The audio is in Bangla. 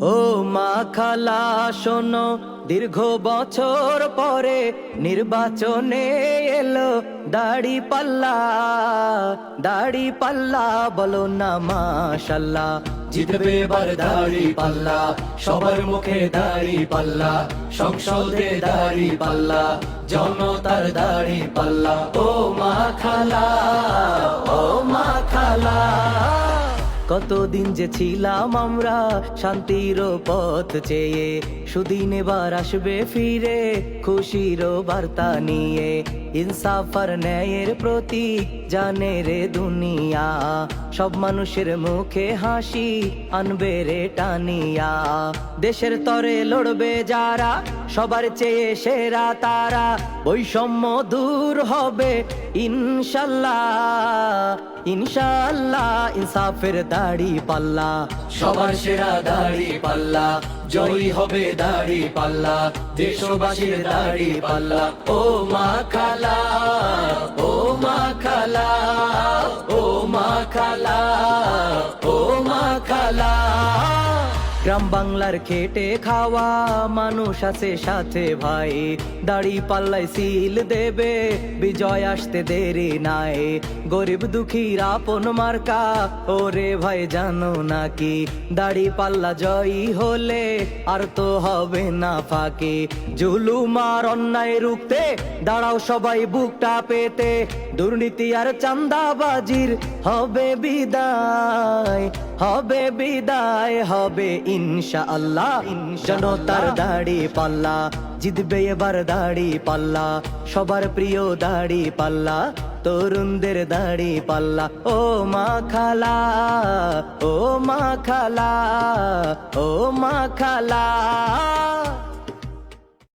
ও মা খালা শোনো, দীর্ঘ বছর পরে নির্বাচনে এলো দাড়ি পাল্লা। দাড়ি পাল্লা বলো না মাশাল্লাহ, জিতবে এবার দাড়ি পাল্লা, সবার মুখে দাড়ি পাল্লা, সংসদে দাড়ি পাল্লা, জনতার দাড়ি পাল্লা। ও মা খালা, ও মা খালা। কতদিন যে ছিলাম আমরা শান্তির পথ চেয়ে, সুদিন এবার আসবে ফিরে খুশির বার্তা নিয়ে। ইনসাফ আর ন্যায়ের প্রতীক জানে রে দুনিয়া, সব মানুষের মুখে হাসি আনবে রে টানিয়া। দেশের তরে লড়বে যারা, সবার চেয়ে সেরা তারা, বৈষম্য দূর হবে ইনশাল্লাহ। ইনশাল্লাহ ইনসাফের দাড়ি পাল্লা, সবার সেরা দাড়ি পাল্লা, জয়ী হবে দাড়ি পাল্লা, দেশবাসীর দাড়ি পাল্লা। ও মা খালা, ও মা খালা, ও মা খালা, ও মা খালা। গ্রাম বাংলার খেটে খাওয়া মানুষ আছে সাথে ভাই, দাড়ি পাল্লাই সিল দেবে বিজয় আসতে দেরি নাই। গরিব দুঃখীর আপন মার্কা ওরে ভাই জানো নাকি, দাড়ি পাল্লা জয়ী হলে আর তো হবে না ফাঁকি। জুলুম আর অন্যায় রুখতে দাঁড়াও সবাই বুকটা পেতে, দুর্নীতি আর চাঁদাবাজির হবে বিদায়, হবে বিদায়, হবে ইনশাআল্লাহ। জনতার দাড়ি পাল্লা, জিতবে এবার দাড়ি পাল্লা, সবার প্রিয় দাড়ি পাল্লা, তরুণদের দাড়ি পাল্লা। ও মা খালা, ও মা খালা, ও মা খালা।